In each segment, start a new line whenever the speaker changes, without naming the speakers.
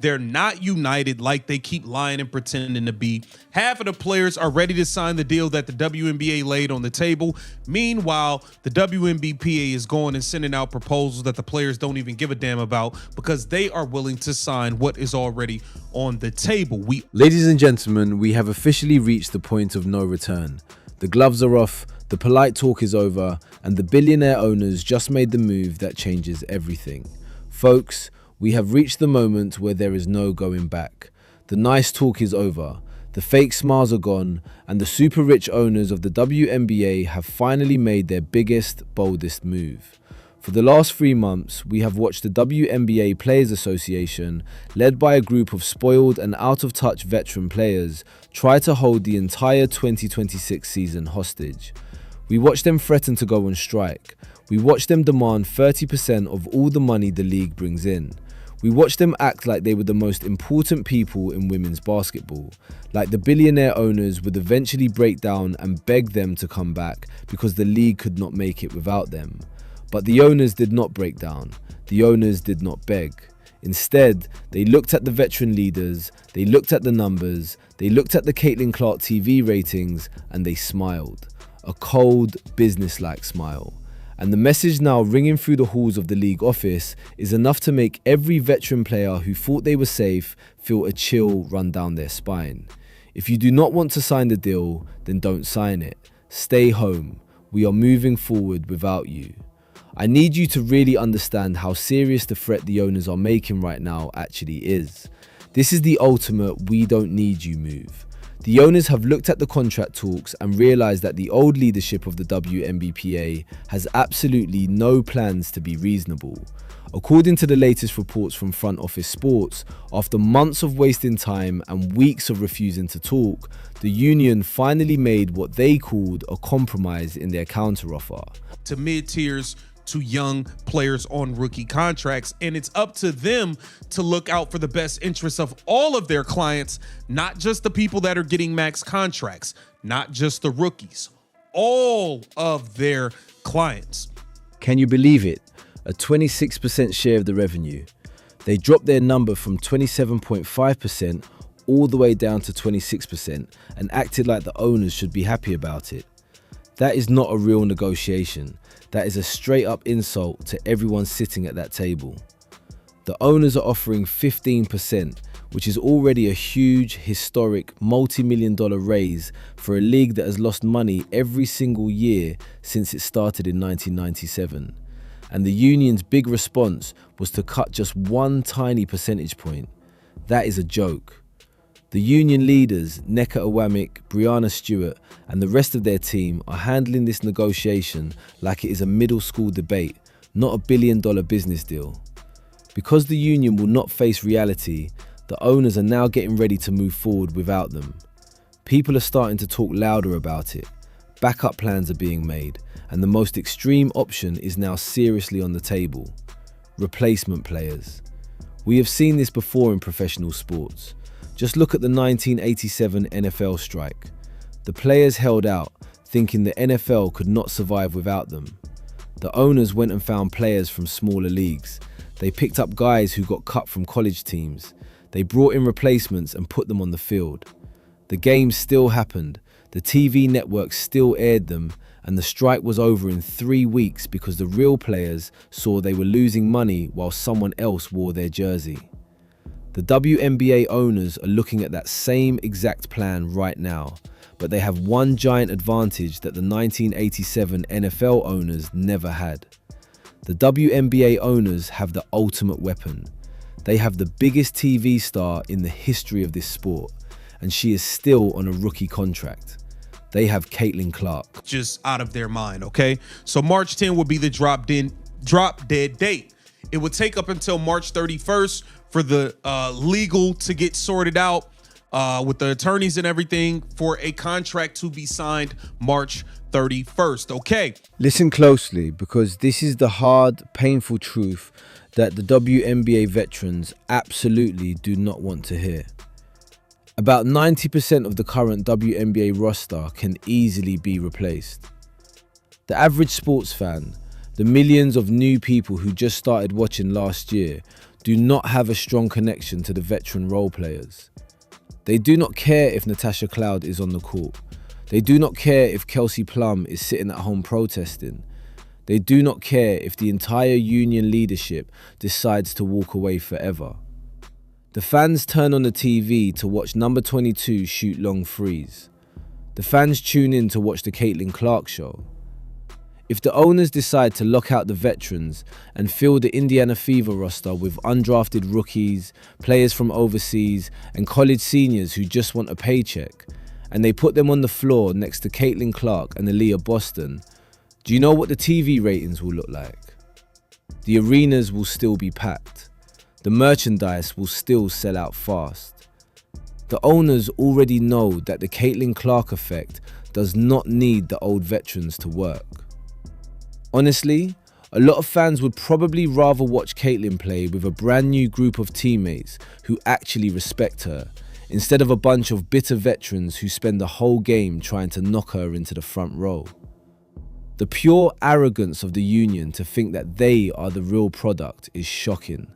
They're not united like they keep lying and pretending to be. Half of the players are ready to sign the deal that the WNBA laid on the table. Meanwhile, the WNBPA is going and sending out proposals that the players don't even give a damn about because they are willing to sign what is already on the table.
Ladies and gentlemen, we have officially reached the point of no return. The gloves are off, the polite talk is over, and the billionaire owners just made the move that changes everything. Folks, we have reached the moment where there is no going back. The nice talk is over, the fake smiles are gone, and the super rich owners of the WNBA have finally made their biggest, boldest move. For the last 3 months, we have watched the WNBA Players Association, led by a group of spoiled and out-of-touch veteran players, try to hold the entire 2026 season hostage. We watched them threaten to go on strike. We watched them demand 30% of all the money the league brings in. We watched them act like they were the most important people in women's basketball, like the billionaire owners would eventually break down and beg them to come back because the league could not make it without them. But the owners did not break down. The owners did not beg. Instead, they looked at the veteran leaders, they looked at the numbers, they looked at the Caitlin Clark TV ratings, and they smiled. A cold, business-like smile. And the message now ringing through the halls of the league office is enough to make every veteran player who thought they were safe feel a chill run down their spine. If you do not want to sign the deal, then don't sign it. Stay home. We are moving forward without you. I need you to really understand how serious the threat the owners are making right now actually is. This is the ultimate "we don't need you" move. The owners have looked at the contract talks and realised that the old leadership of the WNBPA has absolutely no plans to be reasonable. According to the latest reports from Front Office Sports, after months of wasting time and weeks of refusing to talk, the union finally made what they called a compromise in their counteroffer.
To mid-tiers, to young players on rookie contracts, and it's up to them to look out for the best interests of all of their clients, not just the people that are getting max contracts, not just the rookies, all of their clients.
Can you believe it? A 26% share of the revenue. They dropped their number from 27.5% all the way down to 26% and acted like the owners should be happy about it. That is not a real negotiation. That is a straight up insult to everyone sitting at that table. The owners are offering 15%, which is already a huge, historic, multi-million-dollar raise for a league that has lost money every single year since it started in 1997. And the union's big response was to cut just one tiny percentage point. That is a joke. The union leaders, Nneka Awamick, Brianna Stewart, and the rest of their team are handling this negotiation like it is a middle school debate, not a billion-dollar business deal. Because the union will not face reality, the owners are now getting ready to move forward without them. People are starting to talk louder about it. Backup plans are being made, and the most extreme option is now seriously on the table. Replacement players. We have seen this before in professional sports. Just look at the 1987 NFL strike. The players held out, thinking the NFL could not survive without them. The owners went and found players from smaller leagues. They picked up guys who got cut from college teams. They brought in replacements and put them on the field. The games still happened. The TV networks still aired them, and the strike was over in 3 weeks because the real players saw they were losing money while someone else wore their jersey. The WNBA owners are looking at that same exact plan right now, but they have one giant advantage that the 1987 NFL owners never had. The WNBA owners have the ultimate weapon. They have the biggest TV star in the history of this sport, and she is still on a rookie contract. They have Caitlin Clark.
Just out of their mind, okay? So March 10 will be the drop dead date. It would take up until March 31st for the legal to get sorted out with the attorneys and everything for a contract to be signed March 31st, okay?
Listen closely, because this is the hard, painful truth that the WNBA veterans absolutely do not want to hear. About 90% of the current WNBA roster can easily be replaced. The average sports fan, the millions of new people who just started watching last year, do not have a strong connection to the veteran role players. They do not care if Natasha Cloud is on the court. They do not care if Kelsey Plum is sitting at home protesting. They do not care if the entire union leadership decides to walk away forever. The fans turn on the TV to watch number 22 shoot long threes. The fans tune in to watch the Caitlin Clark show. If the owners decide to lock out the veterans and fill the Indiana Fever roster with undrafted rookies, players from overseas, and college seniors who just want a paycheck, and they put them on the floor next to Caitlin Clark and Aaliyah Boston, do you know what the TV ratings will look like? The arenas will still be packed. The merchandise will still sell out fast. The owners already know that the Caitlin Clark effect does not need the old veterans to work. Honestly, a lot of fans would probably rather watch Caitlin play with a brand new group of teammates who actually respect her, instead of a bunch of bitter veterans who spend the whole game trying to knock her into the front row. The pure arrogance of the union to think that they are the real product is shocking.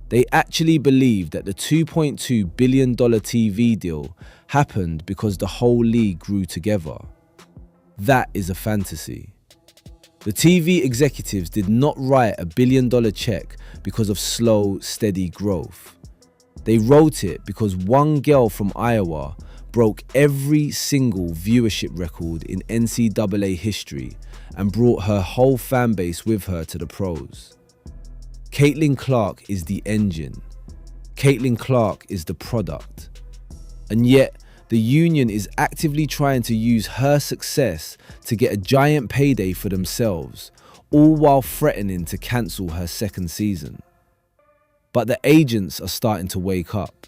They actually believe that the $2.2 billion TV deal happened because the whole league grew together. That is a fantasy. The TV executives did not write a $1 billion check because of slow, steady growth. They wrote it because one girl from Iowa broke every single viewership record in NCAA history and brought her whole fan base with her to the pros. Caitlin Clark is the engine. Caitlin Clark is the product. And yet, the union is actively trying to use her success to get a giant payday for themselves, all while threatening to cancel her second season. But the agents are starting to wake up.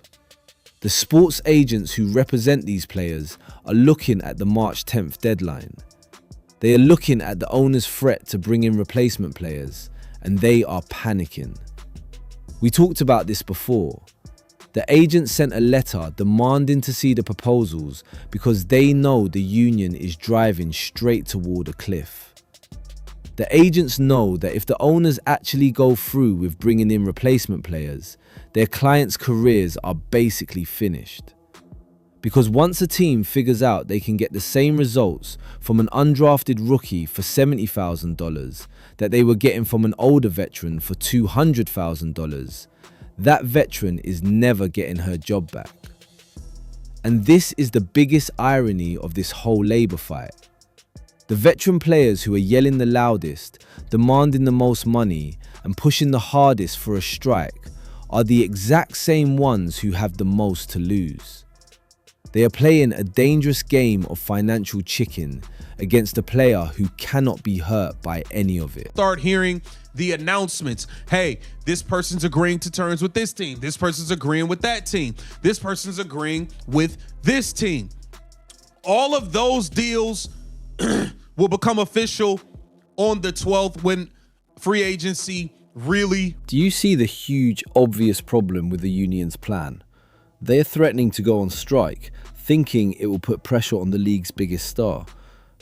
The sports agents who represent these players are looking at the March 10th deadline. They are looking at the owner's threat to bring in replacement players, and they are panicking. We talked about this before. The agents sent a letter demanding to see the proposals because they know the union is driving straight toward a cliff. The agents know that if the owners actually go through with bringing in replacement players, their clients' careers are basically finished. Because once a team figures out they can get the same results from an undrafted rookie for $70,000 that they were getting from an older veteran for $200,000, that veteran is never getting her job back. And this is the biggest irony of this whole labor fight. The veteran players who are yelling the loudest, demanding the most money, and pushing the hardest for a strike are the exact same ones who have the most to lose. They are playing a dangerous game of financial chicken against a player who cannot be hurt by any of it.
Start hearing the announcements. Hey, this person's agreeing to terms with this team. This person's agreeing with that team. This person's agreeing with this team. All of those deals will become official on the 12th when free agency really...
Do you see the huge, obvious problem with the union's plan? They are threatening to go on strike, thinking it will put pressure on the league's biggest star.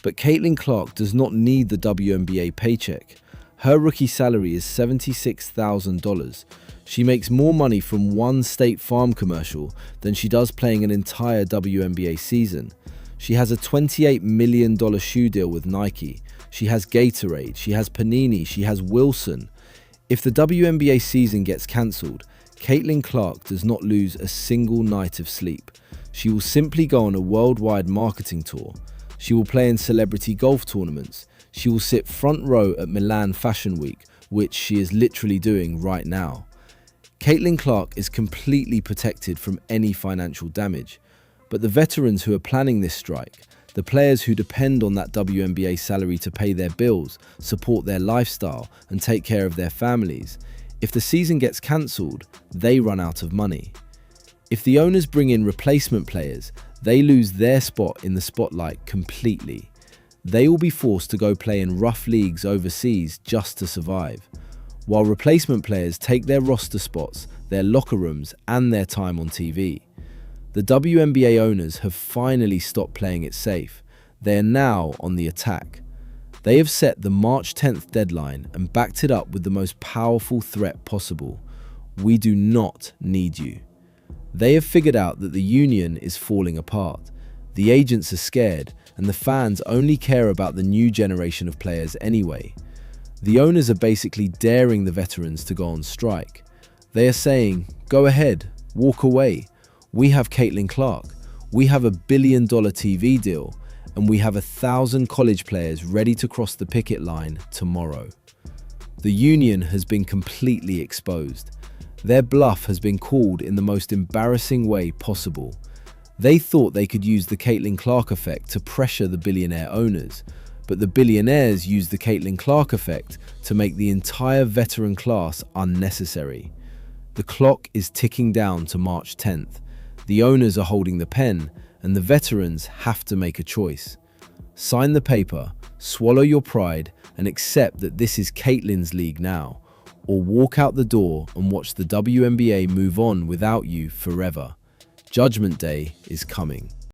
But Caitlin Clark does not need the WNBA paycheck. Her rookie salary is $76,000. She makes more money from one State Farm commercial than she does playing an entire WNBA season. She has a $28 million shoe deal with Nike. She has Gatorade, she has Panini, she has Wilson. If the WNBA season gets cancelled, Caitlin Clark does not lose a single night of sleep. She will simply go on a worldwide marketing tour. She will play in celebrity golf tournaments. She will sit front row at Milan Fashion Week, which she is literally doing right now. Caitlin Clark is completely protected from any financial damage. But the veterans who are planning this strike, the players who depend on that WNBA salary to pay their bills, support their lifestyle, and take care of their families, if the season gets cancelled, they run out of money. If the owners bring in replacement players, they lose their spot in the spotlight completely. They will be forced to go play in rough leagues overseas just to survive, while replacement players take their roster spots, their locker rooms, and their time on TV. The WNBA owners have finally stopped playing it safe. They are now on the attack. They have set the March 10th deadline and backed it up with the most powerful threat possible. we do not need you. They have figured out that the union is falling apart. The agents are scared, and the fans only care about the new generation of players anyway. The owners are basically daring the veterans to go on strike. They are saying, go ahead, walk away. We have Caitlin Clark. We have $1 billion TV deal, and we have 1,000 college players ready to cross the picket line tomorrow. The union has been completely exposed. Their bluff has been called in the most embarrassing way possible. They thought they could use the Caitlin Clark effect to pressure the billionaire owners, but the billionaires used the Caitlin Clark effect to make the entire veteran class unnecessary. The clock is ticking down to March 10th. The owners are holding the pen, and the veterans have to make a choice. Sign the paper, swallow your pride, and accept that this is Caitlin's league now, or walk out the door and watch the WNBA move on without you forever. Judgment Day is coming.